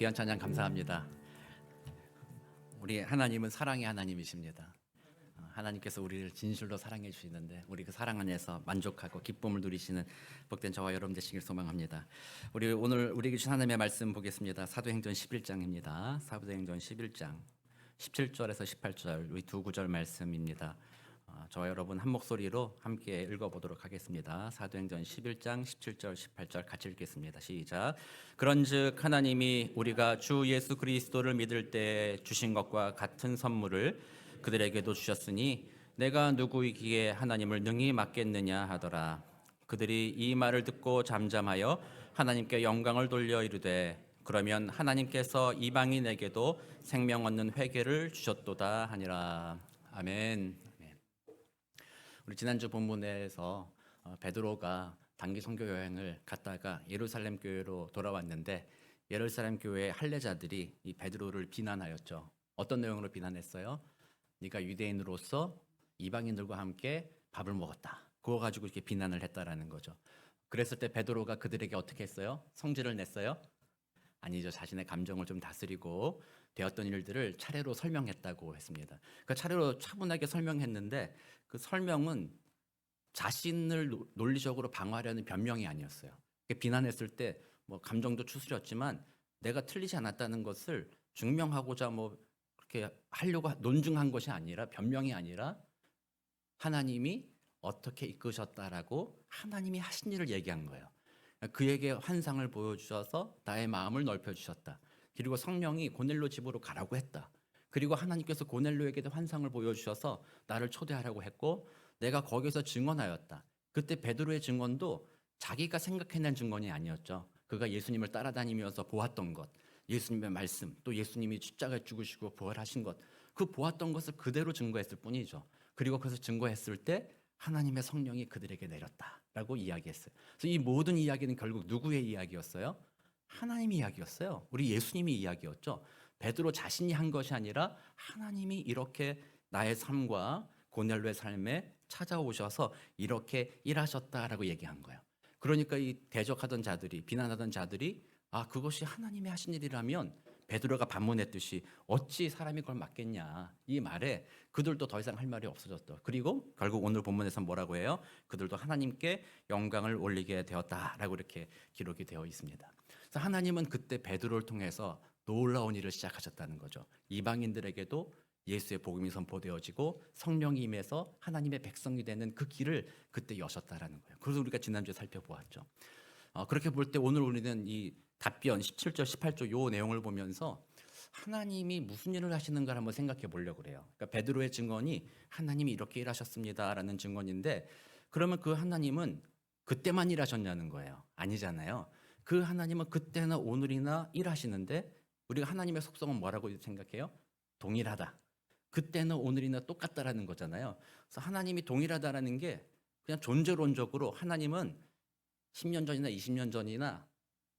귀한 찬양 감사합니다. 우리 하나님은 사랑의 하나님이십니다. 하나님께서 우리를 진실로 사랑해 주시는데 우리 그 사랑 안에서 만족하고 기쁨을 누리시는 복된 저와 여러분 되시길 소망합니다. 우리 오늘 우리에게 주신 하나님의 말씀 보겠습니다. 사도행전 11장입니다. 사도행전 11장 17절에서 18절 우리 두 구절 말씀입니다. 저와 여러분 한 목소리로 함께 읽어보도록 하겠습니다. 사도행전 11장 17절 18절 같이 읽겠습니다. 시작. 그런즉 하나님이 우리가 주 예수 그리스도를 믿을 때 주신 것과 같은 선물을 그들에게도 주셨으니 내가 누구이기에 하나님을 능히 맡겠느냐 하더라. 그들이 이 말을 듣고 잠잠하여 하나님께 영광을 돌려 이르되 그러면 하나님께서 이방인에게도 생명 얻는 회개를 주셨도다 하니라. 아멘. 우리 지난주 본문에서 베드로가 단기 선교 여행을 갔다가 예루살렘 교회로 돌아왔는데 예루살렘 교회의 할례자들이 이 베드로를 비난하였죠. 어떤 내용으로 비난했어요? 네가 유대인으로서 이방인들과 함께 밥을 먹었다. 그거 가지고 이렇게 비난을 했다라는 거죠. 그랬을 때 베드로가 그들에게 어떻게 했어요? 성질을 냈어요? 아니죠. 자신의 감정을 좀 다스리고 되었던 일들을 차례로 설명했다고 했습니다. 그 차례로 차분하게 설명했는데 그 설명은 자신을 논리적으로 방어하려는 변명이 아니었어요. 비난했을 때 뭐 감정도 추스렸지만 내가 틀리지 않았다는 것을 증명하고자 뭐 그렇게 하려고 논증한 것이 아니라 변명이 아니라 하나님이 어떻게 이끄셨다라고 하나님이 하신 일을 얘기한 거예요. 그에게 환상을 보여주셔서 나의 마음을 넓혀주셨다. 그리고 성령이 고넬료 집으로 가라고 했다. 그리고 하나님께서 고넬료에게도 환상을 보여주셔서 나를 초대하라고 했고 내가 거기서 증언하였다. 그때 베드로의 증언도 자기가 생각해낸 증언이 아니었죠. 그가 예수님을 따라다니면서 보았던 것, 예수님의 말씀, 또 예수님이 십자가에 죽으시고 부활하신 것, 그 보았던 것을 그대로 증거했을 뿐이죠. 그리고 그것을 증거했을 때 하나님의 성령이 그들에게 내렸다라고 이야기했어요. 그래서 이 모든 이야기는 결국 누구의 이야기였어요? 하나님의 이야기였어요. 우리 예수님의 이야기였죠. 베드로 자신이 한 것이 아니라 하나님이 이렇게 나의 삶과 고넬료의 삶에 찾아오셔서 이렇게 일하셨다라고 얘기한 거예요. 그러니까 이 대적하던 자들이 비난하던 자들이 그것이 하나님이 하신 일이라면 베드로가 반문했듯이 어찌 사람이 그걸 맡겠냐 이 말에 그들도 더 이상 할 말이 없어졌다. 그리고 결국 오늘 본문에서 뭐라고 해요? 그들도 하나님께 영광을 올리게 되었다라고 이렇게 기록이 되어 있습니다. 그래서 하나님은 그때 베드로를 통해서 놀라운 일을 시작하셨다는 거죠. 이방인들에게도 예수의 복음이 선포되어지고 성령이 임해서 하나님의 백성이 되는 그 길을 그때 여셨다라는 거예요. 그래서 우리가 지난주에 살펴보았죠. 그렇게 볼 때 오늘 우리는 이 답변 17절 18절 요 내용을 보면서 하나님이 무슨 일을 하시는가를 한번 생각해 보려고 그래요. 그러니까 베드로의 증언이 하나님이 이렇게 일하셨습니다라는 증언인데 그러면 그 하나님은 그때만 일하셨냐는 거예요. 아니잖아요. 그 하나님은 그때나 오늘이나 일하시는데 우리가 하나님의 속성은 뭐라고 생각해요? 동일하다. 그때는 오늘이나 똑같다라는 거잖아요. 그래서 하나님이 동일하다라는 게 그냥 존재론적으로 하나님은 10년 전이나 20년 전이나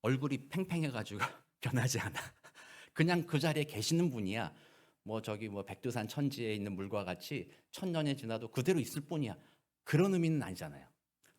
얼굴이 팽팽해가지고 변하지 않아. 그냥 그 자리에 계시는 분이야. 저기 백두산 천지에 있는 물과 같이 천년이 지나도 그대로 있을 뿐이야. 그런 의미는 아니잖아요.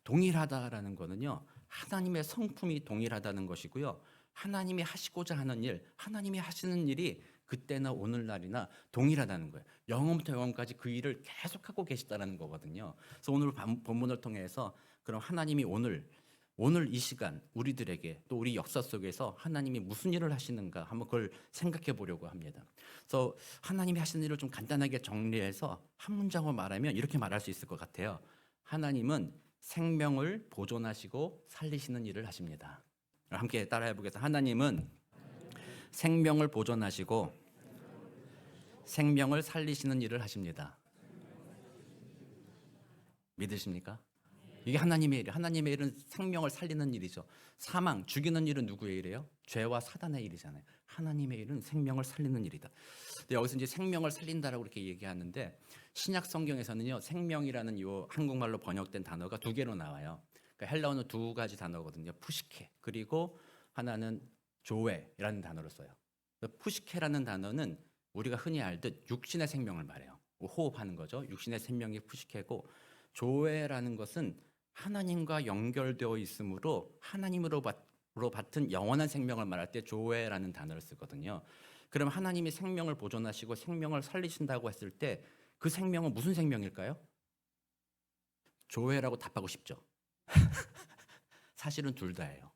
동일하다라는 거는요. 하나님의 성품이 동일하다는 것이고요. 하나님이 하시고자 하는 일, 하나님이 하시는 일이 그때나 오늘날이나 동일하다는 거예요. 영원부터 영원까지 그 일을 계속하고 계시다는 거거든요. 그래서 오늘 본문을 통해서 그럼 하나님이 오늘 이 시간 우리들에게 또 우리 역사 속에서 하나님이 무슨 일을 하시는가 한번 그걸 생각해 보려고 합니다. 그래서 하나님이 하시는 일을 좀 간단하게 정리해서 한 문장으로 말하면 이렇게 말할 수 있을 것 같아요. 하나님은 생명을 보존하시고 살리시는 일을 하십니다. 함께 따라해 보겠습니다. 하나님은 생명을 보존하시고 생명을 살리시는 일을 하십니다. 믿으십니까? 이게 하나님의 일이에요. 하나님의 일은 생명을 살리는 일이죠. 사망, 죽이는 일은 누구의 일이에요? 죄와 사단의 일이잖아요. 하나님의 일은 생명을 살리는 일이다. 근데 여기서 이제 생명을 살린다라고 이렇게 얘기하는데 신약 성경에서는요, 생명이라는 요 한국말로 번역된 단어가 두 개로 나와요. 그러니까 헬라어는 두 가지 단어거든요. 푸시케 그리고 하나는 조에라는 단어를 써요. 푸시케라는 단어는 우리가 흔히 알듯 육신의 생명을 말해요. 호흡하는 거죠. 육신의 생명이 푸시케고 조에라는 것은 하나님과 연결되어 있으므로 하나님으로 받은 영원한 생명을 말할 때 조회라는 단어를 쓰거든요. 그럼 하나님이 생명을 보존하시고 생명을 살리신다고 했을 때 그 생명은 무슨 생명일까요? 조회라고 답하고 싶죠. 사실은 둘 다예요.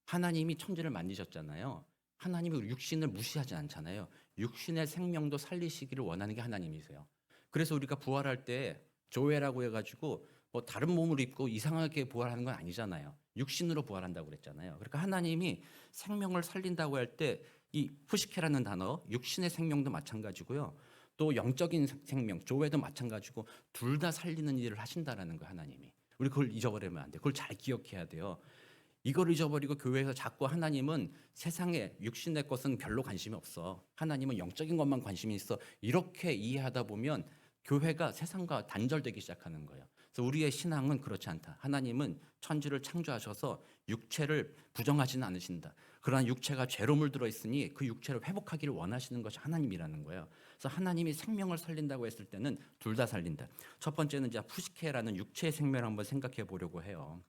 하나님이 천지를 만드셨잖아요. 하나님이 육신을 무시하지 않잖아요. 육신의 생명도 살리시기를 원하는 게 하나님이세요. 그래서 우리가 부활할 때 조회라고 해가지고 뭐 다른 몸을 입고 이상하게 부활하는 건 아니잖아요. 육신으로 부활한다고 그랬잖아요. 그러니까 하나님이 생명을 살린다고 할 때 이 푸시케라는 단어, 육신의 생명도 마찬가지고요. 또 영적인 생명, 조회도 마찬가지고 둘 다 살리는 일을 하신다라는 거예요, 하나님이. 우리 그걸 잊어버리면 안 돼요. 그걸 잘 기억해야 돼요. 이걸 잊어버리고 교회에서 자꾸 하나님은 세상에 육신의 것은 별로 관심이 없어. 하나님은 영적인 것만 관심이 있어. 이렇게 이해하다 보면 교회가 세상과 단절되기 시작하는 거예요. 그래서 우리의 신앙은 그렇지 않다. 하나님은 천지를 창조하셔서 육체를 부정하지는 않으신다. 그러나 육체가 죄로 물들어 있으니 그 육체를 회복하기를 원하시는 것이 하나님이라는 거예요. 그래서 하나님이 생명을 살린다고 했을 때는 둘 다 살린다. 첫 번째는 이제 푸시케라는 육체의 생명을 한번 생각해 보려고 해요.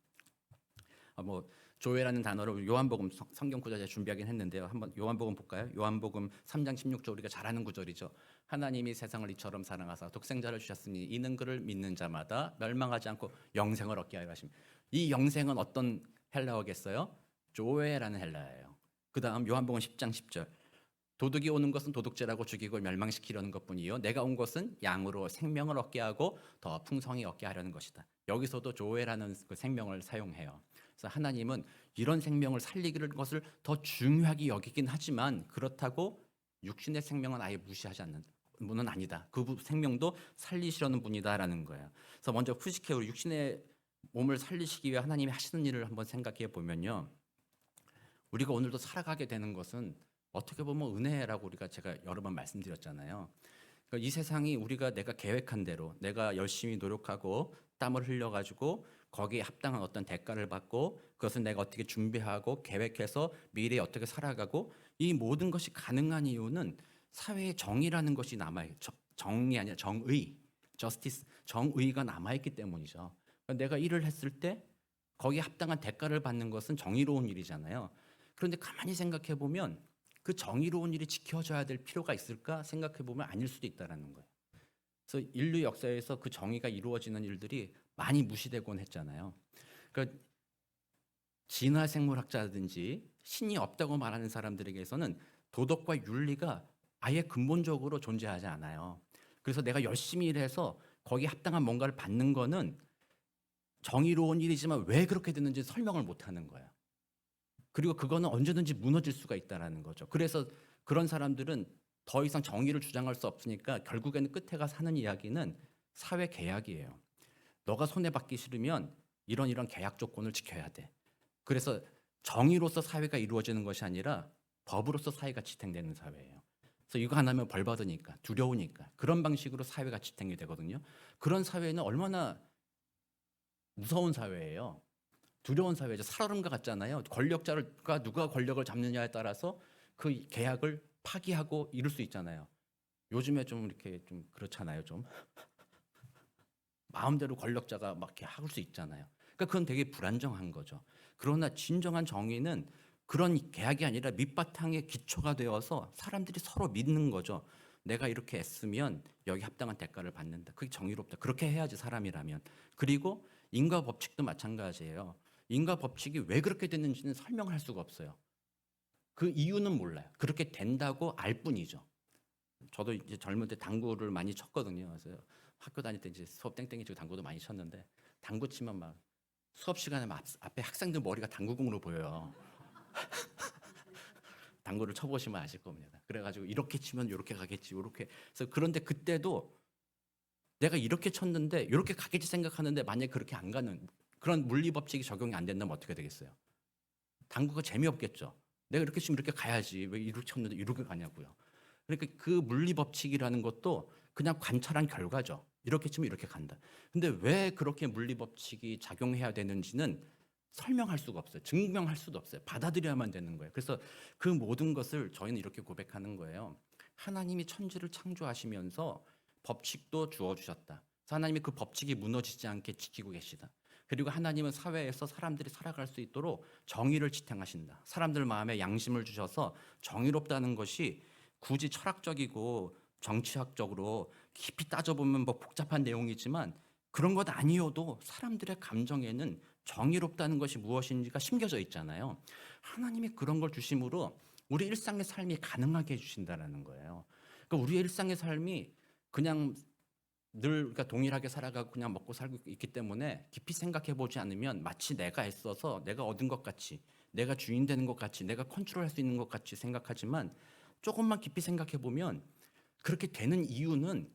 뭐 조회라는 단어를 요한복음 성경 구절에 준비하긴 했는데요. 한번 요한복음 볼까요? 요한복음 3장 16절 우리가 잘 아는 구절이죠. 하나님이 세상을 이처럼 사랑하사 독생자를 주셨으니 이는 그를 믿는 자마다 멸망하지 않고 영생을 얻게 하려 하십니다. 이 영생은 어떤 헬라어겠어요? 조회라는 헬라어예요. 그다음 요한복음 10장 10절 도둑이 오는 것은 도둑질하고 죽이고 멸망시키려는 것뿐이요 내가 온 것은 양으로 생명을 얻게 하고 더 풍성히 얻게 하려는 것이다. 여기서도 조회라는 그 생명을 사용해요. 그래서 하나님은 이런 생명을 살리기를 것을 더 중요하게 여기긴 하지만 그렇다고 육신의 생명은 아예 무시하지 않는 분은 아니다. 그 생명도 살리시려는 분이다라는 거예요. 그래서 먼저 푸시케로 육신의 몸을 살리시기 위해 하나님이 하시는 일을 한번 생각해 보면요. 우리가 오늘도 살아가게 되는 것은 어떻게 보면 은혜라고 제가 여러 번 말씀드렸잖아요. 그러니까 이 세상이 우리가 내가 계획한 대로 내가 열심히 노력하고 땀을 흘려가지고 거기에 합당한 어떤 대가를 받고 그것을 내가 어떻게 준비하고 계획해서 미래에 어떻게 살아가고 이 모든 것이 가능한 이유는 사회에 정의라는 것이 남아있 정이 아니라 정의, 저스티스, 정의가 남아있기 때문이죠. 그러니까 내가 일을 했을 때 거기에 합당한 대가를 받는 것은 정의로운 일이잖아요. 그런데 가만히 생각해 보면 그 정의로운 일이 지켜져야 될 필요가 있을까 생각해 보면 아닐 수도 있다라는 거예요. 그래서 인류 역사에서 그 정의가 이루어지는 일들이 많이 무시되곤 했잖아요. 그러니까 진화 생물학자든지 신이 없다고 말하는 사람들에게서는 도덕과 윤리가 아예 근본적으로 존재하지 않아요. 그래서 내가 열심히 일해서 거기에 합당한 뭔가를 받는 거는 정의로운 일이지만 왜 그렇게 됐는지 설명을 못 하는 거예요. 그리고 그거는 언제든지 무너질 수가 있다는 거죠. 그래서 그런 사람들은 더 이상 정의를 주장할 수 없으니까 결국에는 끝에 가서 하는 이야기는 사회 계약이에요. 너가 손해받기 싫으면 이런 계약 조건을 지켜야 돼. 그래서 정의로서 사회가 이루어지는 것이 아니라 법으로서 사회가 지탱되는 사회예요. 그래서 이거 안 하면 벌 받으니까 두려우니까 그런 방식으로 사회가 지탱이 되거든요. 그런 사회는 얼마나 무서운 사회예요. 두려운 사회죠. 살얼음과 같잖아요. 권력자가 누가 권력을 잡느냐에 따라서 그 계약을 파기하고 이룰 수 있잖아요. 요즘에 좀 이렇게 좀 그렇잖아요. 좀 마음대로 권력자가 막 이렇게 할 수 있잖아요. 그러니까 그건 되게 불안정한 거죠. 그러나 진정한 정의는 그런 계약이 아니라 밑바탕에 기초가 되어서 사람들이 서로 믿는 거죠. 내가 이렇게 애쓰면 여기 합당한 대가를 받는다. 그게 정의롭다. 그렇게 해야지 사람이라면. 그리고 인과 법칙도 마찬가지예요. 인과 법칙이 왜 그렇게 됐는지는 설명할 수가 없어요. 그 이유는 몰라요. 그렇게 된다고 알 뿐이죠. 저도 이제 젊을 때 당구를 많이 쳤거든요. 그래서 학교 다닐 때 이제 수업 땡땡이 치고 당구도 많이 쳤는데 당구 치면 막 수업 시간에 막 앞에 학생들 머리가 당구공으로 보여요. 당구를 쳐보시면 아실 겁니다. 그래가지고 이렇게 치면 이렇게 가겠지, 이렇게. 그래서 그런데 그때도 내가 이렇게 쳤는데 이렇게 가겠지 생각하는데 만약에 그렇게 안 가는 그런 물리 법칙이 적용이 안 된다면 어떻게 되겠어요? 당구가 재미없겠죠. 내가 이렇게 치면 이렇게 가야지 왜 이렇게 쳤는데 이렇게 가냐고요. 그러니까 그 물리 법칙이라는 것도 그냥 관찰한 결과죠. 이렇게 치면 이렇게 간다. 근데 왜 그렇게 물리 법칙이 작용해야 되는지는 설명할 수가 없어요. 증명할 수도 없어요. 받아들여야만 되는 거예요. 그래서 그 모든 것을 저희는 이렇게 고백하는 거예요. 하나님이 천지를 창조하시면서 법칙도 주어주셨다. 그래서 하나님이 그 법칙이 무너지지 않게 지키고 계시다. 그리고 하나님은 사회에서 사람들이 살아갈 수 있도록 정의를 지탱하신다. 사람들 마음에 양심을 주셔서 정의롭다는 것이 굳이 철학적이고 정치학적으로 깊이 따져보면 뭐 복잡한 내용이지만 그런 것 아니어도 사람들의 감정에는 정의롭다는 것이 무엇인지가 심겨져 있잖아요. 하나님이 그런 걸 주심으로 우리 일상의 삶이 가능하게 해주신다는 거예요. 그러니까 우리의 일상의 삶이 그냥 늘 그러니까 동일하게 살아가고 그냥 먹고 살고 있기 때문에 깊이 생각해 보지 않으면 마치 내가 애써서 내가 얻은 것 같이, 내가 주인 되는 것 같이, 내가 컨트롤할 수 있는 것 같이 생각하지만 조금만 깊이 생각해 보면 그렇게 되는 이유는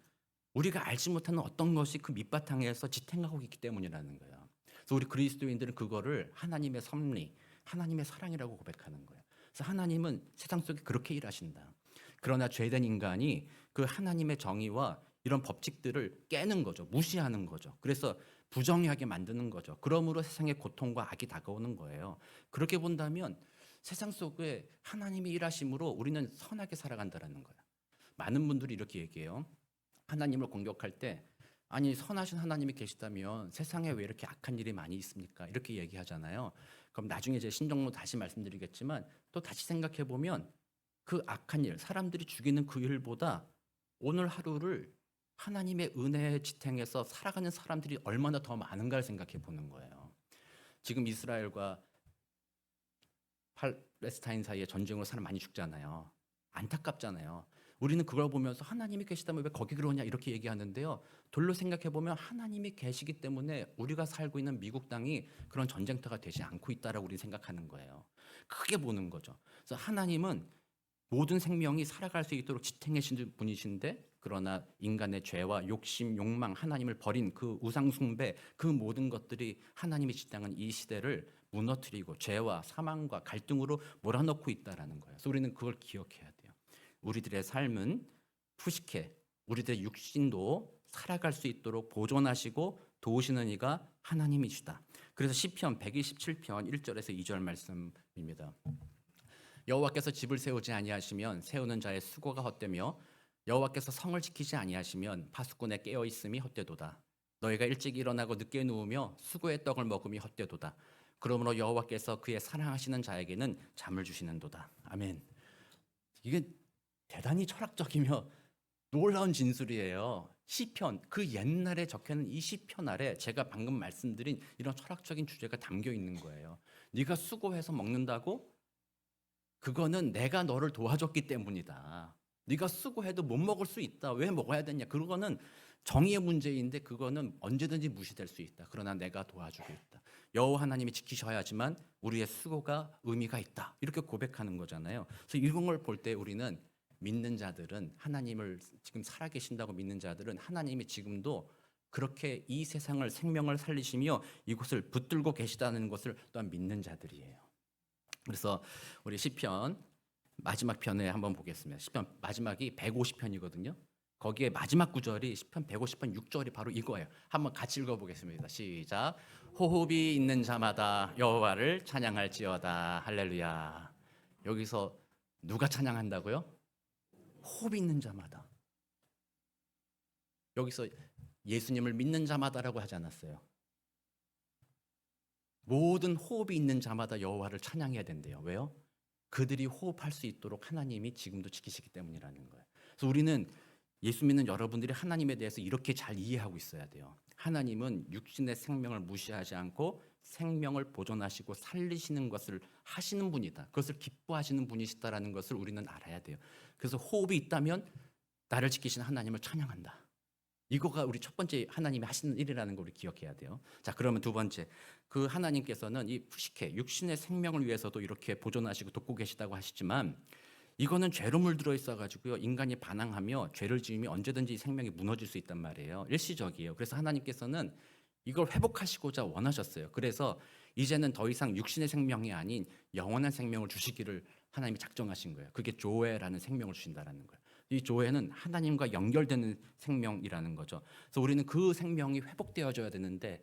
우리가 알지 못하는 어떤 것이 그 밑바탕에서 지탱하고 있기 때문이라는 거예요. 그래서 우리 그리스도인들은 그거를 하나님의 섭리, 하나님의 사랑이라고 고백하는 거예요. 그래서 하나님은 세상 속에 그렇게 일하신다. 그러나 죄된 인간이 그 하나님의 정의와 이런 법칙들을 깨는 거죠. 무시하는 거죠. 그래서 부정하게 만드는 거죠. 그러므로 세상에 고통과 악이 다가오는 거예요. 그렇게 본다면 세상 속에 하나님이 일하심으로 우리는 선하게 살아간다는 거예요. 많은 분들이 이렇게 얘기해요. 하나님을 공격할 때 아니 선하신 하나님이 계시다면 세상에 왜 이렇게 악한 일이 많이 있습니까? 이렇게 얘기하잖아요. 그럼 나중에 제 신정로 다시 말씀드리겠지만 또 다시 생각해 보면 그 악한 일, 사람들이 죽이는 그 일보다 오늘 하루를 하나님의 은혜의 지탱에서 살아가는 사람들이 얼마나 더 많은가를 생각해 보는 거예요. 지금 이스라엘과 팔레스타인 사이에 전쟁으로 사람 많이 죽잖아요. 안타깝잖아요. 우리는 그걸 보면서 하나님이 계시다면 왜 거기 그러냐 이렇게 얘기하는데요. 돌로 생각해 보면 하나님이 계시기 때문에 우리가 살고 있는 미국 땅이 그런 전쟁터가 되지 않고 있다라고 우리 생각하는 거예요. 크게 보는 거죠. 그래서 하나님은 모든 생명이 살아갈 수 있도록 지탱해 주신 분이신데 그러나 인간의 죄와 욕심, 욕망, 하나님을 버린 그 우상 숭배 그 모든 것들이 하나님이 지탱한 이 시대를 무너뜨리고 죄와 사망과 갈등으로 몰아넣고 있다라는 거예요. 그래서 우리는 그걸 기억해야 돼요. 우리들의 삶은 푸시케, 우리들의 육신도 살아갈 수 있도록 보존하시고 도우시는 이가 하나님이시다. 그래서 시편 127편 1절에서 2절 말씀입니다. 여호와께서 집을 세우지 아니하시면 세우는 자의 수고가 헛되며 여호와께서 성을 지키지 아니하시면 파수꾼의 깨어 있음이 헛되도다. 너희가 일찍 일어나고 늦게 누우며 수고의 떡을 먹음이 헛되도다. 그러므로 여호와께서 그의 사랑하시는 자에게는 잠을 주시는도다. 아멘. 이게 대단히 철학적이며 놀라운 진술이에요. 시편, 그 옛날에 적혀있는 이 시편 아래 제가 방금 말씀드린 이런 철학적인 주제가 담겨 있는 거예요. 네가 수고해서 먹는다고? 그거는 내가 너를 도와줬기 때문이다. 네가 수고해도 못 먹을 수 있다. 왜 먹어야 되냐? 그거는 정의의 문제인데 그거는 언제든지 무시될 수 있다. 그러나 내가 도와주고 있다. 여호와 하나님이 지키셔야지만 우리의 수고가 의미가 있다. 이렇게 고백하는 거잖아요. 그래서 이런 걸 볼 때 우리는 믿는 자들은 하나님을 지금 살아계신다고 믿는 자들은 하나님이 지금도 그렇게 이 세상을 생명을 살리시며 이곳을 붙들고 계시다는 것을 또한 믿는 자들이에요. 그래서 우리 시편 마지막 편에 한번 보겠습니다. 시편 마지막이 150편이거든요. 거기에 마지막 구절이 시편 150편 6절이 바로 이거예요. 한번 같이 읽어보겠습니다. 시작. 호흡이 있는 자마다 여호와를 찬양할지어다. 할렐루야. 여기서 누가 찬양한다고요? 호흡이 있는 자마다. 여기서 예수님을 믿는 자마다라고 하지 않았어요. 모든 호흡이 있는 자마다 여호와를 찬양해야 된대요. 왜요? 그들이 호흡할 수 있도록 하나님이 지금도 지키시기 때문이라는 거예요. 그래서 우리는 예수 믿는 여러분들이 하나님에 대해서 이렇게 잘 이해하고 있어야 돼요. 하나님은 육신의 생명을 무시하지 않고 생명을 보존하시고 살리시는 것을 하시는 분이다. 그것을 기뻐하시는 분이시다라는 것을 우리는 알아야 돼요. 그래서 호흡이 있다면 나를 지키시는 하나님을 찬양한다. 이거가 우리 첫 번째 하나님이 하시는 일이라는 걸 우리 기억해야 돼요. 자, 그러면 두 번째, 그 하나님께서는 이 푸시케 육신의 생명을 위해서도 이렇게 보존하시고 돕고 계시다고 하시지만 이거는 죄로 물들어 있어가지고요 인간이 반항하며 죄를 지으면 언제든지 생명이 무너질 수 있단 말이에요. 일시적이에요. 그래서 하나님께서는 이걸 회복하시고자 원하셨어요. 그래서 이제는 더 이상 육신의 생명이 아닌 영원한 생명을 주시기를 하나님이 작정하신 거예요. 그게 조회라는 생명을 주신다라는 거예요. 이 조회는 하나님과 연결되는 생명이라는 거죠. 그래서 우리는 그 생명이 회복되어져야 되는데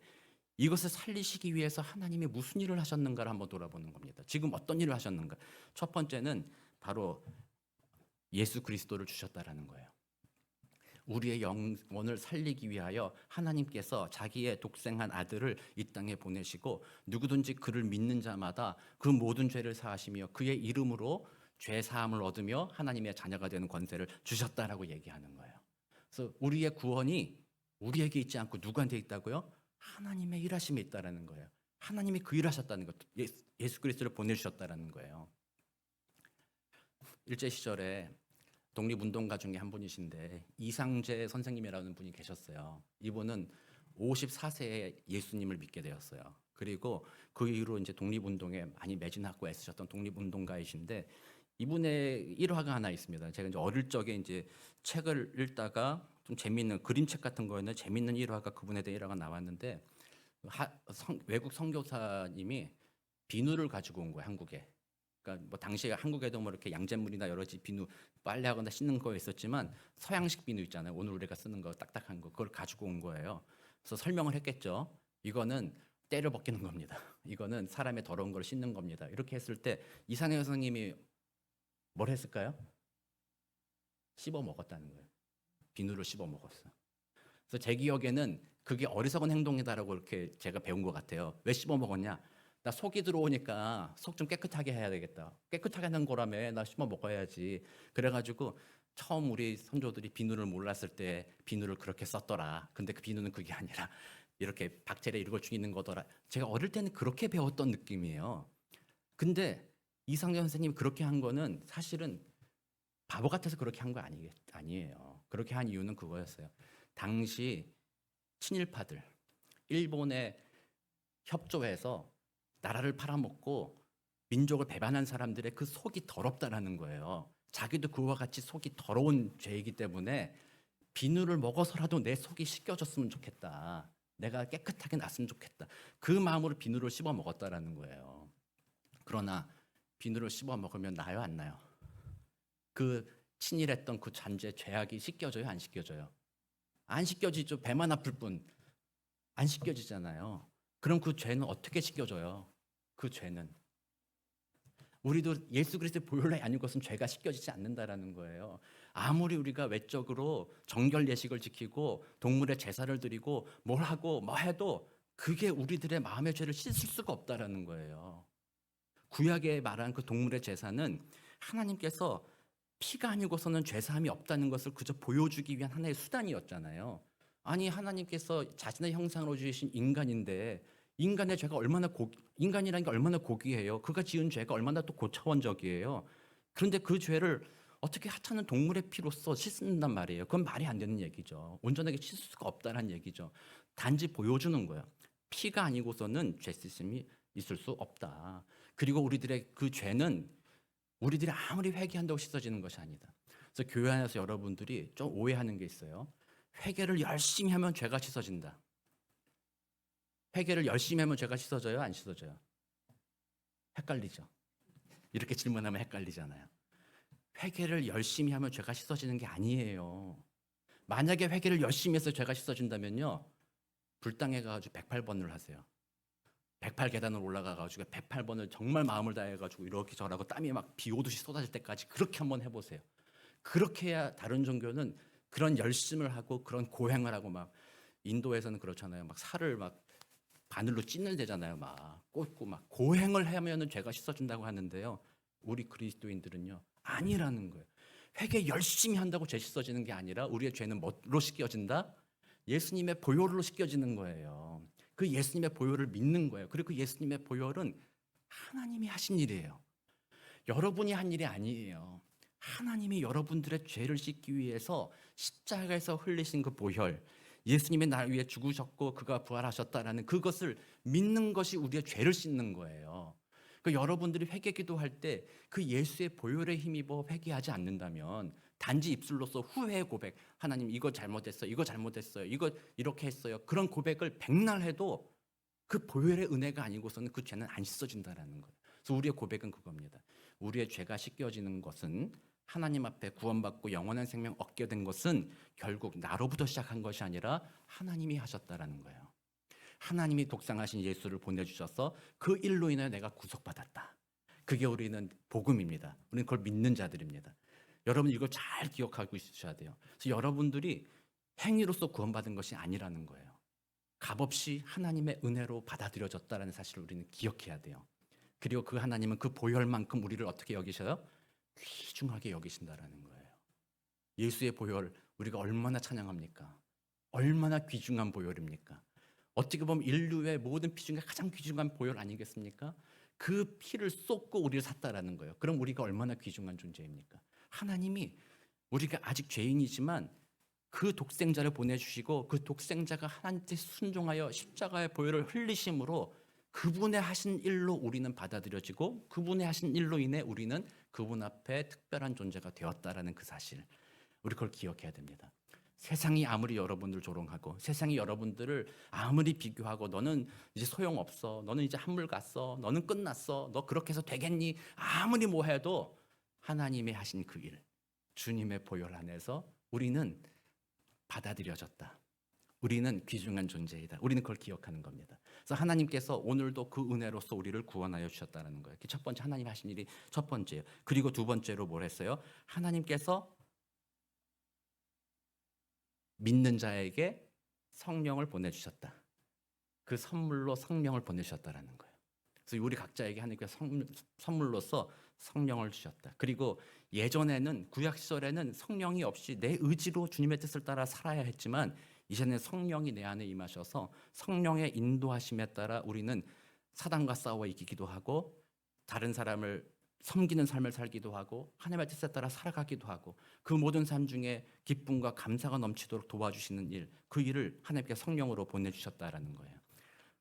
이것을 살리시기 위해서 하나님이 무슨 일을 하셨는가를 한번 돌아보는 겁니다. 지금 어떤 일을 하셨는가? 첫 번째는 바로 예수 그리스도를 주셨다라는 거예요. 우리의 영혼을 살리기 위하여 하나님께서 자기의 독생한 아들을 이 땅에 보내시고 누구든지 그를 믿는 자마다 그 모든 죄를 사하시며 그의 이름으로 죄 사함을 얻으며 하나님의 자녀가 되는 권세를 주셨다라고 얘기하는 거예요. 그래서 우리의 구원이 우리에게 있지 않고 누구한테 있다고요? 하나님의 일하심에 있다라는 거예요. 하나님이 그 일하셨다는 것, 예수 그리스도를 보내주셨다라는 거예요. 일제 시절에 독립운동가 중에 한 분이신데 이상재 선생님이라는 분이 계셨어요. 이분은 54세에 예수님을 믿게 되었어요. 그리고 그 이후로 이제 독립운동에 많이 매진하고 애쓰셨던 독립운동가이신데 이분의 일화가 하나 있습니다. 제가 이제 어릴 적에 이제 책을 읽다가 좀 재밌는 그림책 같은 거였는데 재밌는 일화가 그분에 대한 일화가 나왔는데 외국 선교사님이 비누를 가지고 온 거예요, 한국에. 그러니까 뭐 당시에 한국에도 뭐 이렇게 양잿물이나 여러 가지 비누 빨래하거나 씻는 거 있었지만 서양식 비누 있잖아요. 오늘 우리가 쓰는 거 딱딱한 거 그걸 가지고 온 거예요. 그래서 설명을 했겠죠. 이거는 때를 벗기는 겁니다. 이거는 사람의 더러운 걸 씻는 겁니다. 이렇게 했을 때 이상해 선생님이 뭘 했을까요? 씹어 먹었다는 거예요. 비누를 씹어 먹었어. 그래서 제 기억에는 그게 어리석은 행동이다라고 이렇게 제가 배운 것 같아요. 왜 씹어 먹었냐? 나 속이 들어오니까 속 좀 깨끗하게 해야 되겠다. 깨끗하게 하는 거라며 나 씹어 먹어야지. 그래가지고 처음 우리 선조들이 비누를 몰랐을 때 비누를 그렇게 썼더라. 근데 그 비누는 그게 아니라 이렇게 박테리아 이런 걸 죽이는 거더라. 제가 어릴 때는 그렇게 배웠던 느낌이에요. 근데 이상재 선생님이 그렇게 한 거는 사실은 바보 같아서 그렇게 한 거 아니에요. 그렇게 한 이유는 그거였어요. 당시 친일파들, 일본에 협조해서 나라를 팔아먹고 민족을 배반한 사람들의 그 속이 더럽다라는 거예요. 자기도 그와 같이 속이 더러운 죄이기 때문에 비누를 먹어서라도 내 속이 씻겨졌으면 좋겠다. 내가 깨끗하게 났으면 좋겠다. 그 마음으로 비누를 씹어 먹었다라는 거예요. 그러나 비누를 씹어 먹으면 나요, 안 나요? 그 친일했던 그 잔재 죄악이 씻겨져요, 안 씻겨져요? 안 씻겨지죠. 배만 아플 뿐 안 씻겨지잖아요. 그럼 그 죄는 어떻게 씻겨져요? 그 죄는 우리도 예수 그리스도의 보혈의 아닌 것은 죄가 씻겨지지 않는다라는 거예요. 아무리 우리가 외적으로 정결 예식을 지키고 동물의 제사를 드리고 뭘 하고 뭐 해도 그게 우리들의 마음의 죄를 씻을 수가 없다라는 거예요. 구약에 말한 그 동물의 제사는 하나님께서 피가 아니고서는 죄사함이 없다는 것을 그저 보여주기 위한 하나의 수단이었잖아요. 아니 하나님께서 자신의 형상으로 지으신 인간인데 인간의 죄가 인간이라는 게 얼마나 고귀해요. 그가 지은 죄가 얼마나 또 고차원적이에요. 그런데 그 죄를 어떻게 하찮은 동물의 피로써 씻는단 말이에요. 그건 말이 안 되는 얘기죠. 온전하게 씻을 수가 없다는 얘기죠. 단지 보여주는 거예요. 피가 아니고서는 죄 씻음이 있을 수 없다. 그리고 우리들의 그 죄는 우리들이 아무리 회개한다고 씻어지는 것이 아니다. 그래서 교회 안에서 여러분들이 좀 오해하는 게 있어요. 회개를 열심히 하면 죄가 씻어진다. 회개를 열심히 하면 죄가 씻어져요? 안 씻어져요? 헷갈리죠? 이렇게 질문하면 헷갈리잖아요. 회개를 열심히 하면 죄가 씻어지는 게 아니에요. 만약에 회개를 열심히 해서 죄가 씻어진다면요. 불당에 가가지고 108번을 하세요. 108계단을 올라가가지고 108번을 정말 마음을 다해가지고 이렇게 저라고 땀이 막 비 오듯이 쏟아질 때까지 그렇게 한번 해보세요. 그렇게 해야 다른 종교는 그런 열심을 하고 그런 고행을 하고 막 인도에서는 그렇잖아요. 막 살을 막 바늘로 찢는대잖아요. 막 꽂고 막 고행을 하면은 죄가 씻어진다고 하는데요. 우리 그리스도인들은요 아니라는 거예요. 회개 열심히 한다고 죄 씻어지는 게 아니라 우리의 죄는 뭐로 씻겨진다? 예수님의 보혈로 씻겨지는 거예요. 그 예수님의 보혈을 믿는 거예요. 그리고 그 예수님의 보혈은 하나님이 하신 일이에요. 여러분이 한 일이 아니에요. 하나님이 여러분들의 죄를 씻기 위해서 십자가에서 흘리신 그 보혈, 예수님이 날 위해 죽으셨고 그가 부활하셨다라는 그것을 믿는 것이 우리의 죄를 씻는 거예요. 그 여러분들이 회개 기도할 때 그 예수의 보혈에 힘입어 회개하지 않는다면 단지 입술로서 후회 고백, 하나님 이거 잘못했어요, 이거 잘못했어요, 이거 이렇게 했어요. 그런 고백을 백날 해도 그 보혈의 은혜가 아니고서는 그 죄는 안 씻어진다라는 거예요. 그래서 우리의 고백은 그겁니다. 우리의 죄가 씻겨지는 것은 하나님 앞에 구원받고 영원한 생명 얻게 된 것은 결국 나로부터 시작한 것이 아니라 하나님이 하셨다라는 거예요. 하나님이 독생하신 예수를 보내주셔서 그 일로 인해 내가 구속받았다. 그게 우리는 복음입니다. 우리는 그걸 믿는 자들입니다. 여러분 이걸 잘 기억하고 있으셔야 돼요. 그래서 여러분들이 행위로서 구원받은 것이 아니라는 거예요. 값없이 하나님의 은혜로 받아들여졌다는 사실을 우리는 기억해야 돼요. 그리고 그 하나님은 그 보혈만큼 우리를 어떻게 여기셔요? 귀중하게 여기신다라는 거예요. 예수의 보혈 우리가 얼마나 찬양합니까? 얼마나 귀중한 보혈입니까? 어떻게 보면 인류의 모든 피 중에 가장 귀중한 보혈 아니겠습니까? 그 피를 쏟고 우리를 샀다라는 거예요. 그럼 우리가 얼마나 귀중한 존재입니까? 하나님이 우리가 아직 죄인이지만 그 독생자를 보내주시고 그 독생자가 하나님께 순종하여 십자가의 보혈을 흘리심으로 그분의 하신 일로 우리는 받아들여지고 그분의 하신 일로 인해 우리는 그분 앞에 특별한 존재가 되었다라는 그 사실, 우리 그걸 기억해야 됩니다. 세상이 아무리 여러분들 조롱하고 세상이 여러분들을 아무리 비교하고 너는 이제 소용없어, 너는 이제 한물 갔어, 너는 끝났어, 너 그렇게 해서 되겠니, 아무리 뭐 해도 하나님이 하신 그 일, 주님의 보혈 안에서 우리는 받아들여졌다. 우리는 귀중한 존재이다. 우리는 그걸 기억하는 겁니다. 그래서 하나님께서 오늘도 그 은혜로서 우리를 구원하여 주셨다는 거예요. 첫 번째 하나님 하신 일이 첫 번째예요. 그리고 두 번째로 뭘 했어요? 하나님께서 믿는 자에게 성령을 보내주셨다. 그 선물로 성령을 보내주셨다라는 거예요. 그래서 우리 각자에게 하나님께서 선물로서 성령을 주셨다. 그리고 예전에는 구약 시절에는 성령이 없이 내 의지로 주님의 뜻을 따라 살아야 했지만 이제는 성령이 내 안에 임하셔서 성령의 인도하심에 따라 우리는 사단과 싸워 이기기도 하고 다른 사람을 섬기는 삶을 살기도 하고 하나님의 뜻에 따라 살아가기도 하고 그 모든 삶 중에 기쁨과 감사가 넘치도록 도와주시는 일, 그 일을 하나님께 성령으로 보내주셨다라는 거예요.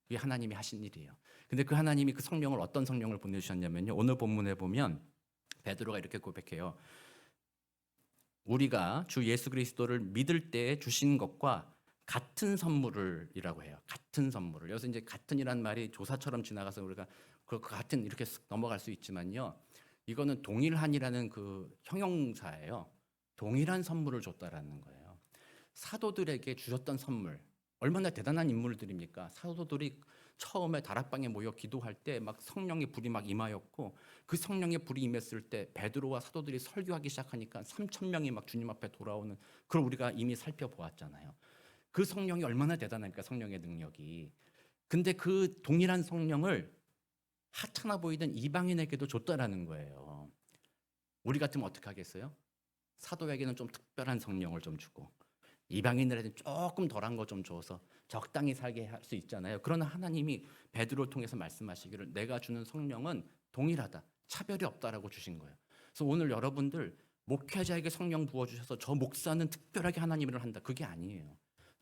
그게 하나님이 하신 일이에요. 근데 그 하나님이 그 성령을 어떤 성령을 보내주셨냐면요, 오늘 본문에 보면 베드로가 이렇게 고백해요. 우리가 주 예수 그리스도를 믿을 때 주신 것과 같은 선물을이라고 해요. 같은 선물을. 여기서 이제 같은이란 말이 조사처럼 지나가서 우리가 그 같은 이렇게 넘어갈 수 있지만요, 이거는 동일한이라는 그 형용사예요. 동일한 선물을 줬다라는 거예요. 사도들에게 주셨던 선물, 얼마나 대단한 인물들입니까? 사도들이 처음에 다락방에 모여 기도할 때 막 성령의 불이 막 임하였고 그 성령의 불이 임했을 때 베드로와 사도들이 설교하기 시작하니까 3,000명이 막 주님 앞에 돌아오는, 그걸 우리가 이미 살펴보았잖아요. 그 성령이 얼마나 대단합니까? 성령의 능력이. 근데 그 동일한 성령을 하찮아 보이던 이방인에게도 줬다라는 거예요. 우리 같으면 어떻게 하겠어요? 사도에게는 좀 특별한 성령을 좀 주고 이방인들에게는 조금 덜한 거 좀 줘서 적당히 살게 할 수 있잖아요. 그러나 하나님이 베드로를 통해서 말씀하시기를 내가 주는 성령은 동일하다, 차별이 없다라고 주신 거예요. 그래서 오늘 여러분들 목회자에게 성령 부어주셔서 저 목사는 특별하게 하나님 일을 한다, 그게 아니에요.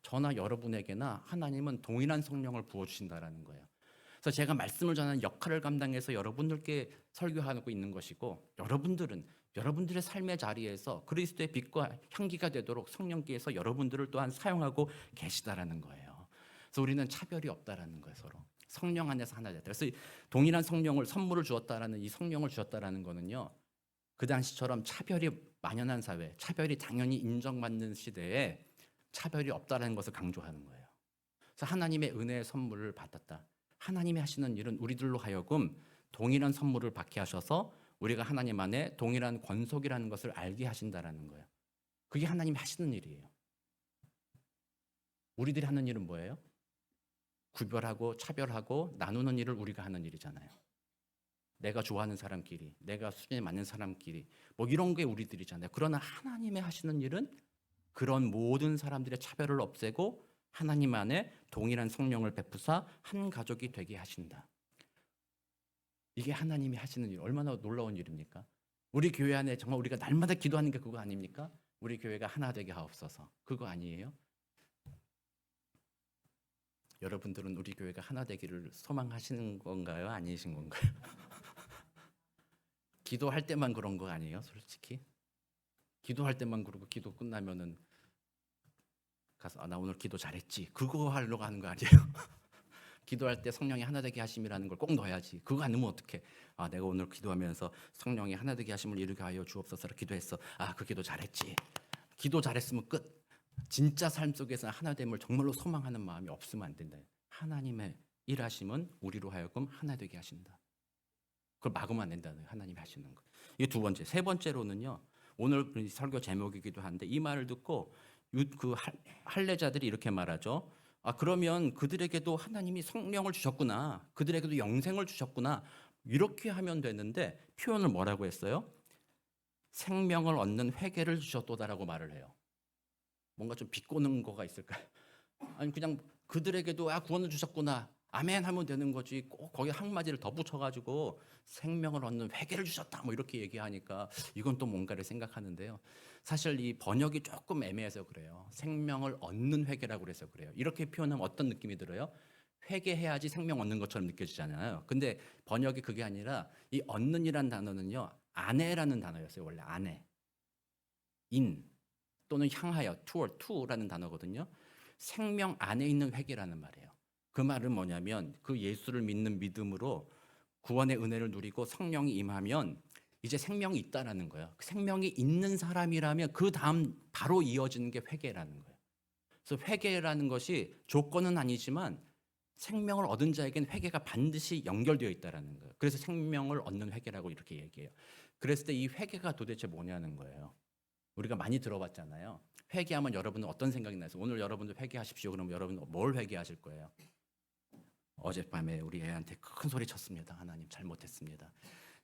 저나 여러분에게나 하나님은 동일한 성령을 부어주신다라는 거예요. 그래서 제가 말씀을 전하는 역할을 감당해서 여러분들께 설교하고 있는 것이고 여러분들은 여러분들의 삶의 자리에서 그리스도의 빛과 향기가 되도록 성령께서 여러분들을 또한 사용하고 계시다라는 거예요. 그래서 우리는 차별이 없다라는 거예요. 서로 성령 안에서 하나 됐다. 그래서 동일한 성령을 선물을 주었다라는, 이 성령을 주었다라는 거는요, 그 당시처럼 차별이 만연한 사회, 차별이 당연히 인정받는 시대에 차별이 없다라는 것을 강조하는 거예요. 그래서 하나님의 은혜의 선물을 받았다. 하나님이 하시는 일은 우리들로 하여금 동일한 선물을 받게 하셔서 우리가 하나님 안에 동일한 권속이라는 것을 알게 하신다라는 거예요. 그게 하나님이 하시는 일이에요. 우리들이 하는 일은 뭐예요? 구별하고 차별하고 나누는 일을 우리가 하는 일이잖아요. 내가 좋아하는 사람끼리, 내가 수준에 맞는 사람끼리, 뭐 이런 게 우리들이잖아요. 그러나 하나님의 하시는 일은 그런 모든 사람들의 차별을 없애고 하나님 안에 동일한 성령을 베푸사 한 가족이 되게 하신다. 이게 하나님이 하시는 일, 얼마나 놀라운 일입니까? 우리 교회 안에 정말 우리가 날마다 기도하는 게 그거 아닙니까? 우리 교회가 하나 되게 하옵소서. 그거 아니에요? 여러분들은 우리 교회가 하나 되기를 소망하시는 건가요? 아니신 건가요? 기도할 때만 그런 거 아니에요? 솔직히 기도할 때만 그러고 기도 끝나면은 가서 나 오늘 기도 잘했지, 그거 하려고 하는 거 아니에요? 기도할 때 성령이 하나 되게 하심이라는 걸 꼭 넣어야지. 그거 안 넣으면 어떡해? 내가 오늘 기도하면서 성령이 하나 되게 하심을 이루게 하여 주옵소서라 기도했어. 그 기도 잘했지. 기도 잘했으면 끝. 진짜 삶 속에서 하나됨을 정말로 소망하는 마음이 없으면 안 된다. 하나님의 일하심은 우리로 하여금 하나 되게 하신다. 그걸 막으면 안 된다는 거예요. 하나님이 하시는 거. 이게 두 번째. 세 번째로는요, 오늘 설교 제목이기도 한데 이 말을 듣고 할례자들이 이렇게 말하죠. 그러면 그들에게도 하나님이 성령을 주셨구나. 그들에게도 영생을 주셨구나. 이렇게 하면 되는데 표현을 뭐라고 했어요? 생명을 얻는 회개를 주셨도다라고 말을 해요. 뭔가 좀 비꼬는 거가 있을까요? 아니 그냥 그들에게도 구원을 주셨구나. 아멘 하면 되는 거지. 꼭 거기 한마디를 더 붙여가지고 생명을 얻는 회개를 주셨다 뭐 이렇게 얘기하니까 이건 또 뭔가를 생각하는데요. 사실 이 번역이 조금 애매해서 그래요. 생명을 얻는 회개라고 그래서 그래요. 이렇게 표현하면 어떤 느낌이 들어요? 회개해야지 생명 얻는 것처럼 느껴지잖아요. 근데 번역이 그게 아니라 이 얻는이란 단어는요. 아내라는 단어였어요. 원래 아내. 인 또는 향하여 to라는 단어거든요. 생명 안에 있는 회개라는 말이에요. 그 말은 뭐냐면 그 예수를 믿는 믿음으로 구원의 은혜를 누리고 성령이 임하면 이제 생명이 있다라는 거예요. 생명이 있는 사람이라면 그 다음 바로 이어지는 게 회개라는 거예요. 그래서 회개라는 것이 조건은 아니지만 생명을 얻은 자에겐 회개가 반드시 연결되어 있다라는 거예요. 그래서 생명을 얻는 회개라고 이렇게 얘기해요. 그랬을 때 이 회개가 도대체 뭐냐는 거예요. 우리가 많이 들어봤잖아요. 회개하면 여러분은 어떤 생각이 나서 오늘 여러분들 회개하십시오. 그러면 여러분은 뭘 회개하실 거예요? 어젯밤에 우리 애한테 큰 소리 쳤습니다. 하나님 잘못했습니다.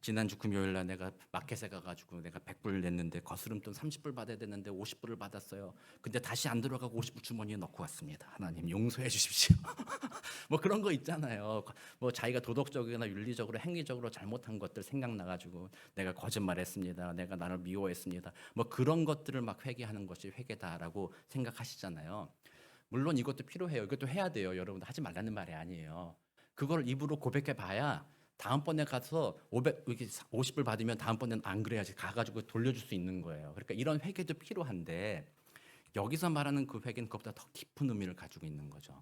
지난주 금요일 날 내가 마켓에 가가지고 내가 100불 냈는데 거스름돈 30불 받아야 되는데 50불을 받았어요. 근데 다시 안 들어가고 50불 주머니에 넣고 왔습니다. 하나님 용서해 주십시오. 뭐 그런 거 있잖아요. 뭐 자기가 도덕적이나 윤리적으로 행위적으로 잘못한 것들 생각나가지고 내가 거짓말했습니다. 내가 나를 미워했습니다. 뭐 그런 것들을 막 회개하는 것이 회개다라고 생각하시잖아요. 물론 이것도 필요해요. 이것도 해야 돼요. 여러분들 하지 말라는 말이 아니에요. 그걸 입으로 고백해 봐야 다음번에 가서 50불 받으면 다음번에는 안 그래야지 가가지고 돌려줄 수 있는 거예요. 그러니까 이런 회개도 필요한데 여기서 말하는 그 회개는 그것보다 더 깊은 의미를 가지고 있는 거죠.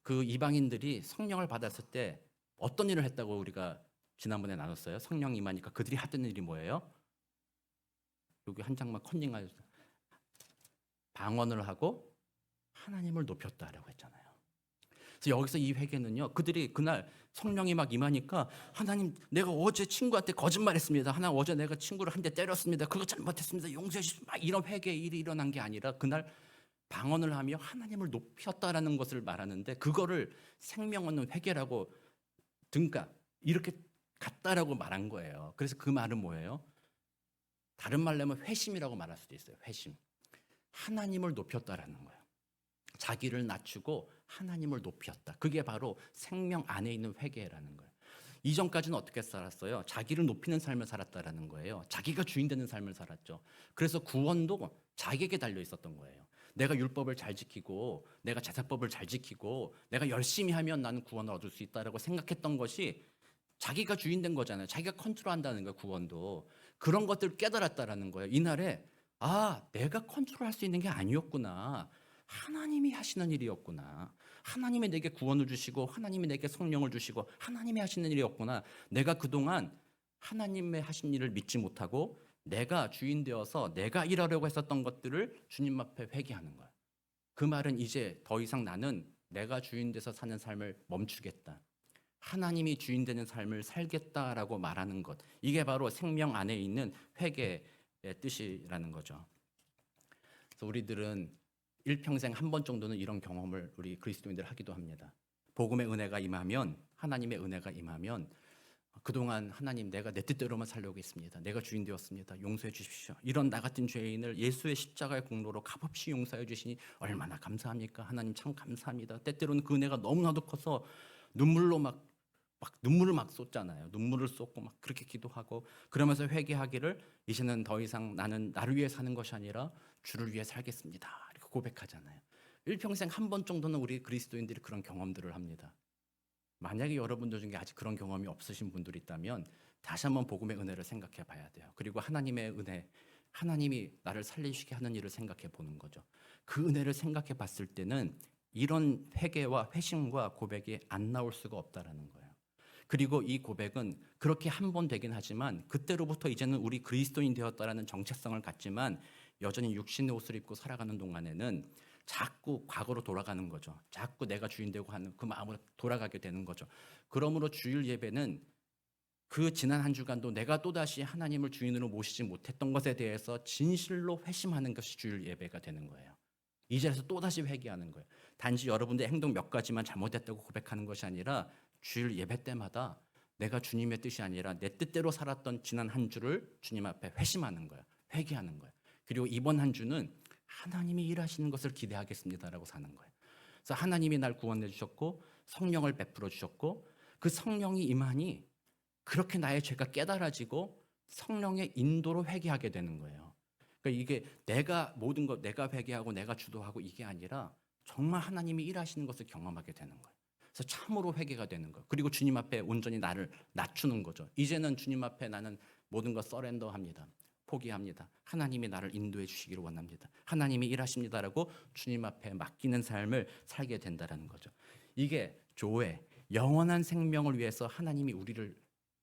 그 이방인들이 성령을 받았을 때 어떤 일을 했다고 우리가 지난번에 나눴어요. 성령 임하니까 그들이 하던 일이 뭐예요? 여기 한 장만 컨닝할 방언을 하고 하나님을 높였다라고 했잖아요. 그래서 여기서 이 회개는요. 그들이 그날 성령이 막 임하니까 하나님 내가 어제 친구한테 거짓말했습니다. 하나님 어제 내가 친구를 한 대 때렸습니다. 그거 잘못했습니다. 용서해 주십시오. 막 이런 회개 일이 일어난 게 아니라 그날 방언을 하며 하나님을 높였다라는 것을 말하는데 그거를 생명 얻는 회개라고 등가 이렇게 같다라고 말한 거예요. 그래서 그 말은 뭐예요? 다른 말로 하면 회심이라고 말할 수도 있어요. 회심. 하나님을 높였다라는 거예요. 자기를 낮추고 하나님을 높였다. 그게 바로 생명 안에 있는 회개라는 거예요. 이전까지는 어떻게 살았어요? 자기를 높이는 삶을 살았다라는 거예요. 자기가 주인 되는 삶을 살았죠. 그래서 구원도 자기에게 달려 있었던 거예요. 내가 율법을 잘 지키고 내가 제사법을 잘 지키고 내가 열심히 하면 나는 구원을 얻을 수 있다라고 생각했던 것이 자기가 주인 된 거잖아요. 자기가 컨트롤한다는 거예요. 구원도. 그런 것들을 깨달았다라는 거예요. 이날에 내가 컨트롤할 수 있는 게 아니었구나. 하나님이 하시는 일이었구나. 하나님이 내게 구원을 주시고 하나님이 내게 성령을 주시고 하나님이 하시는 일이었구나. 내가 그동안 하나님의 하신 일을 믿지 못하고 내가 주인 되어서 내가 일하려고 했었던 것들을 주님 앞에 회개하는 거야. 그 말은 이제 더 이상 나는 내가 주인 돼서 사는 삶을 멈추겠다. 하나님이 주인 되는 삶을 살겠다라고 말하는 것. 이게 바로 생명 안에 있는 회개의 뜻이라는 거죠. 그래서 우리들은 일평생 한 번 정도는 이런 경험을 우리 그리스도인들 하기도 합니다. 복음의 은혜가 임하면 하나님의 은혜가 임하면 그동안 하나님 내가 내 뜻대로만 살려고 했습니다. 내가 주인 되었습니다. 용서해 주십시오. 이런 나 같은 죄인을 예수의 십자가의 공로로 값없이 용서해 주시니 얼마나 감사합니까? 하나님 참 감사합니다. 때때로는 그 은혜가 너무나도 커서 눈물로 막 눈물을 막 쏟잖아요. 눈물을 쏟고 막 그렇게 기도하고 그러면서 회개하기를 이제는 더 이상 나는 나를 위해 사는 것이 아니라 주를 위해 살겠습니다. 이렇게 고백하잖아요. 일평생 한 번 정도는 우리 그리스도인들이 그런 경험들을 합니다. 만약에 여러분들 중에 아직 그런 경험이 없으신 분들이 있다면 다시 한번 복음의 은혜를 생각해 봐야 돼요. 그리고 하나님의 은혜, 하나님이 나를 살리시게 하는 일을 생각해 보는 거죠. 그 은혜를 생각해 봤을 때는 이런 회개와 회심과 고백이 안 나올 수가 없다라는 거예요. 그리고 이 고백은 그렇게 한 번 되긴 하지만 그때로부터 이제는 우리 그리스도인 되었다라는 정체성을 갖지만 여전히 육신의 옷을 입고 살아가는 동안에는 자꾸 과거로 돌아가는 거죠. 자꾸 내가 주인 되고 하는 그 마음으로 돌아가게 되는 거죠. 그러므로 주일 예배는 그 지난 한 주간도 내가 또다시 하나님을 주인으로 모시지 못했던 것에 대해서 진실로 회심하는 것이 주일 예배가 되는 거예요. 이 자리에서 또다시 회개하는 거예요. 단지 여러분들의 행동 몇 가지만 잘못했다고 고백하는 것이 아니라 주일 예배 때마다 내가 주님의 뜻이 아니라 내 뜻대로 살았던 지난 한 주를 주님 앞에 회심하는 거예요. 회개하는 거예요. 그리고 이번 한 주는 하나님이 일하시는 것을 기대하겠습니다라고 사는 거예요. 그래서 하나님이 날 구원해 주셨고 성령을 베풀어 주셨고 그 성령이 임하니 그렇게 나의 죄가 깨달아지고 성령의 인도로 회개하게 되는 거예요. 그러니까 이게 내가 모든 것 내가 회개하고 내가 주도하고 이게 아니라 정말 하나님이 일하시는 것을 경험하게 되는 거예요. 그래서 참으로 회개가 되는 거예요. 그리고 주님 앞에 온전히 나를 낮추는 거죠. 이제는 주님 앞에 나는 모든 것 서렌더합니다. 포기합니다. 하나님이 나를 인도해 주시기를 원합니다. 하나님이 일하십니다라고 주님 앞에 맡기는 삶을 살게 된다는 거죠. 이게 조회, 영원한 생명을 위해서 하나님이 우리를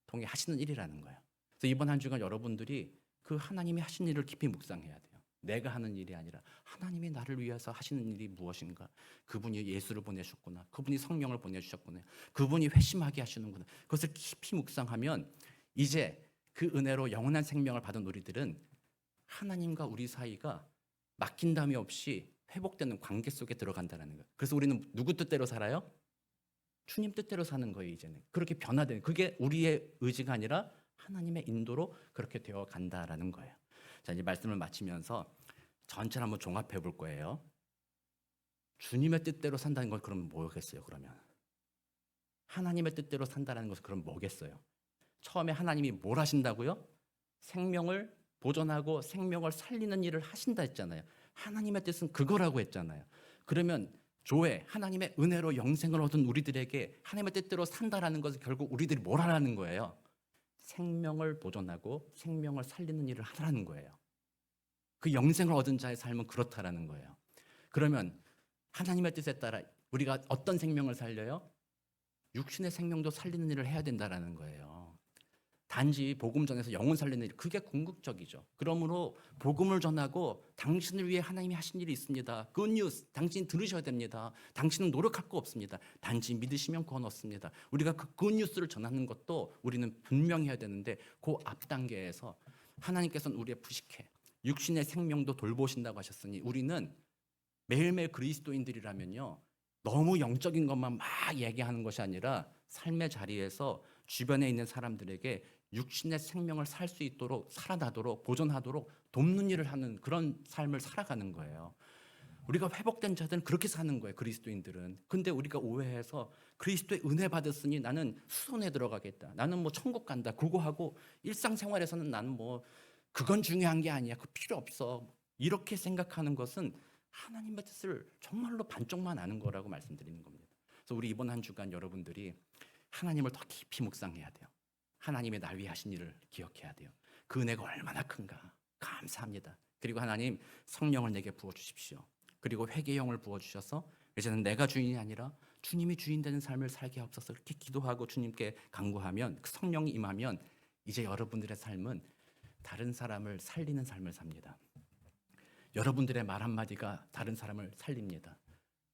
통해 하시는 일이라는 거예요. 그래서 이번 한 주간 여러분들이 그 하나님이 하신 일을 깊이 묵상해야 돼요. 내가 하는 일이 아니라 하나님이 나를 위해서 하시는 일이 무엇인가. 그분이 예수를 보내셨구나. 그분이 성령을 보내주셨구나. 그분이 회심하게 하시는구나. 그것을 깊이 묵상하면 이제 그 은혜로 영원한 생명을 받은 우리들은 하나님과 우리 사이가 막힌담이 없이 회복되는 관계 속에 들어간다는 거예요. 그래서 우리는 누구 뜻대로 살아요? 주님 뜻대로 사는 거예요. 이제는 그렇게 변화되는, 그게 우리의 의지가 아니라 하나님의 인도로 그렇게 되어 간다라는 거예요. 자, 이제 말씀을 마치면서 전체를 한번 종합해 볼 거예요. 주님의 뜻대로 산다는 건 그럼 뭐겠어요? 그러면 하나님의 뜻대로 산다는 것은 그럼 뭐겠어요? 처음에 하나님이 뭘 하신다고요? 생명을 보존하고 생명을 살리는 일을 하신다 했잖아요. 하나님의 뜻은 그거라고 했잖아요. 그러면 조회, 하나님의 은혜로 영생을 얻은 우리들에게 하나님의 뜻대로 산다라는 것은 결국 우리들이 뭘 하라는 거예요? 생명을 보존하고 생명을 살리는 일을 하라는 거예요. 그 영생을 얻은 자의 삶은 그렇다라는 거예요. 그러면 하나님의 뜻에 따라 우리가 어떤 생명을 살려요? 육신의 생명도 살리는 일을 해야 된다라는 거예요. 단지 복음 전해서 영혼 살리는 일, 그게 궁극적이죠. 그러므로 복음을 전하고 당신을 위해 하나님이 하신 일이 있습니다. 굿뉴스, 당신 들으셔야 됩니다. 당신은 노력할 거 없습니다. 단지 믿으시면 구원 얻습니다. 우리가 그 굿뉴스를 전하는 것도 우리는 분명히 해야 되는데 그 앞 단계에서 하나님께서는 우리의 부식해 육신의 생명도 돌보신다고 하셨으니 우리는 매일매일 그리스도인들이라면요, 너무 영적인 것만 막 얘기하는 것이 아니라 삶의 자리에서 주변에 있는 사람들에게 육신의 생명을 살 수 있도록, 살아나도록, 보존하도록 돕는 일을 하는 그런 삶을 살아가는 거예요. 우리가 회복된 자들은 그렇게 사는 거예요, 그리스도인들은. 근데 우리가 오해해서 그리스도의 은혜 받았으니 나는 수선에 들어가겠다, 나는 뭐 천국 간다, 그거 하고 일상생활에서는 나는 뭐 그건 중요한 게 아니야, 그 필요 없어, 이렇게 생각하는 것은 하나님의 뜻을 정말로 반쪽만 아는 거라고 말씀드리는 겁니다. 그래서 우리 이번 한 주간 여러분들이 하나님을 더 깊이 묵상해야 돼요. 하나님의 날 위해 하신 일을 기억해야 돼요. 그 은혜가 얼마나 큰가 감사합니다. 그리고 하나님, 성령을 내게 부어주십시오. 그리고 회개형을 부어주셔서 이제는 내가 주인이 아니라 주님이 주인 되는 삶을 살게 하옵소서, 이렇게 기도하고 주님께 간구하면, 그 성령이 임하면 이제 여러분들의 삶은 다른 사람을 살리는 삶을 삽니다. 여러분들의 말 한마디가 다른 사람을 살립니다.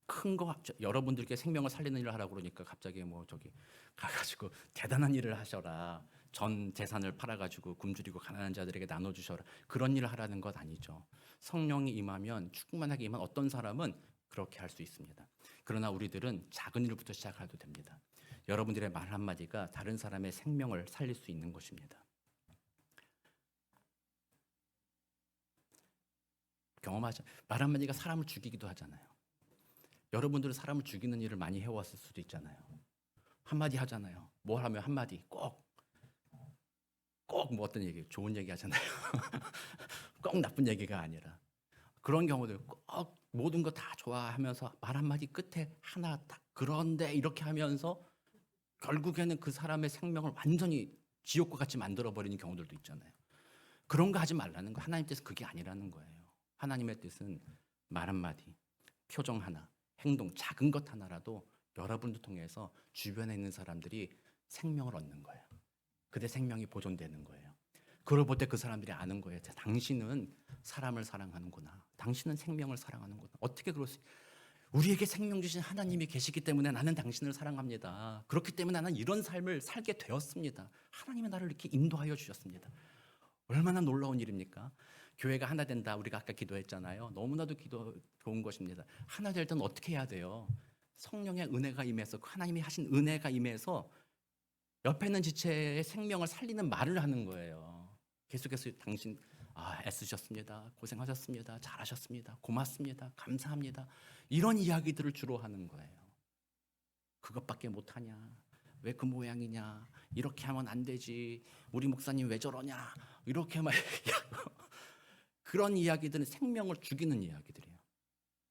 큰 거, 여러분들께 생명을 살리는 일을 하라고 그러니까 갑자기 뭐 저기 가가지고 대단한 일을 하셔라, 전 재산을 팔아가지고 굶주리고 가난한 자들에게 나눠주셔라, 그런 일을 하라는 것 아니죠. 성령이 임하면, 충만하게 임한 어떤 사람은 그렇게 할 수 있습니다. 그러나 우리들은 작은 일부터 시작해도 됩니다. 여러분들의 말 한마디가 다른 사람의 생명을 살릴 수 있는 것입니다. 경험하죠. 말 한마디가 사람을 죽이기도 하잖아요. 여러분들은 사람을 죽이는 일을 많이 해왔을 수도 있잖아요. 한마디 하잖아요. 뭘 하면 한마디 꼭 뭐 어떤 얘기, 좋은 얘기 하잖아요. 꼭 나쁜 얘기가 아니라 그런 경우들, 꼭 모든 거 다 좋아하면서 말 한마디 끝에 하나 딱 그런데 이렇게 하면서 결국에는 그 사람의 생명을 완전히 지옥과 같이 만들어버리는 경우들도 있잖아요. 그런 거 하지 말라는 거. 하나님 뜻은 그게 아니라는 거예요. 하나님의 뜻은 말 한마디, 표정 하나, 행동, 작은 것 하나라도 여러분들 통해서 주변에 있는 사람들이 생명을 얻는 거예요. 그대 생명이 보존되는 거예요. 그걸 볼 때 그 사람들이 아는 거예요. 당신은 사람을 사랑하는구나. 당신은 생명을 사랑하는구나. 어떻게 그럴 수, 우리에게 생명 주신 하나님이 계시기 때문에 나는 당신을 사랑합니다. 그렇기 때문에 나는 이런 삶을 살게 되었습니다. 하나님의 나를 이렇게 인도하여 주셨습니다. 얼마나 놀라운 일입니까? 교회가 하나 된다. 우리가 아까 기도했잖아요. 너무나도 기도 좋은 것입니다. 하나 될 때는 어떻게 해야 돼요? 성령의 은혜가 임해서 하나님이 하신 은혜가 임해서 옆에 있는 지체의 생명을 살리는 말을 하는 거예요. 계속해서 당신 애쓰셨습니다. 고생하셨습니다. 잘하셨습니다. 고맙습니다. 감사합니다. 이런 이야기들을 주로 하는 거예요. 그것밖에 못하냐? 왜 그 모양이냐? 이렇게 하면 안 되지. 우리 목사님 왜 저러냐? 이렇게 막 얘기하고 그런 이야기들은 생명을 죽이는 이야기들이에요.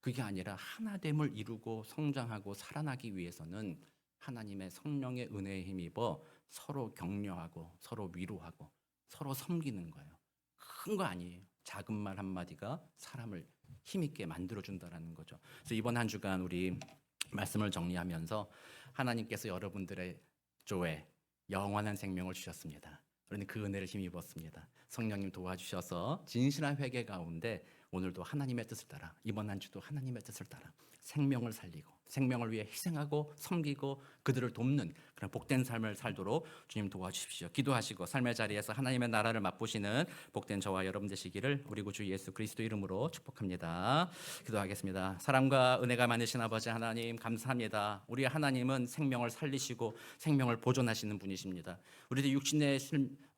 그게 아니라 하나됨을 이루고 성장하고 살아나기 위해서는 하나님의 성령의 은혜에 힘입어 서로 격려하고 서로 위로하고 서로 섬기는 거예요. 큰 거 아니에요. 작은 말 한마디가 사람을 힘있게 만들어준다는 거죠. 그래서 이번 한 주간 우리 말씀을 정리하면서 하나님께서 여러분들의 조에 영원한 생명을 주셨습니다. 우리는 그 은혜를 힘입었습니다. 성령님 도와주셔서 진실한 회개 가운데 오늘도 하나님의 뜻을 따라, 이번 한 주도 하나님의 뜻을 따라 생명을 살리고 생명을 위해 희생하고 섬기고 그들을 돕는 그런 복된 삶을 살도록 주님 도와주십시오. 기도하시고 삶의 자리에서 하나님의 나라를 맛보시는 복된 저와 여러분 되시기를 우리 구주 예수 그리스도 이름으로 축복합니다. 기도하겠습니다. 사랑과 은혜가 많으신 아버지 하나님 감사합니다. 우리 하나님은 생명을 살리시고 생명을 보존하시는 분이십니다. 우리의 육신의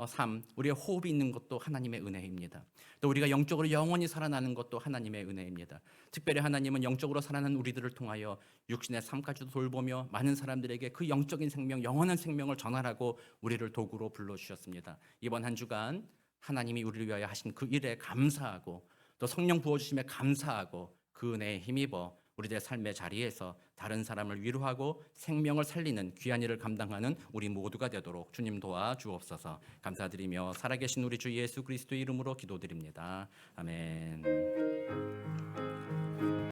삶, 우리의 호흡이 있는 것도 하나님의 은혜입니다. 또 우리가 영적으로 영원히 살아나는 것도 하나님의 은혜입니다. 특별히 하나님은 영적으로 살아나는 우리들을 통하여 육신의 삶까지도 돌보며 많은 사람들에게 그 영적인 생명, 영원한 생명을 전하라고 우리를 도구로 불러주셨습니다. 이번 한 주간 하나님이 우리를 위하여 하신 그 일에 감사하고 또 성령 부어주심에 감사하고 그 은혜에 힘입어 우리들의 삶의 자리에서 다른 사람을 위로하고 생명을 살리는 귀한 일을 감당하는 우리 모두가 되도록 주님 도와주옵소서. 감사드리며 살아계신 우리 주 예수 그리스도의 이름으로 기도드립니다. 아멘.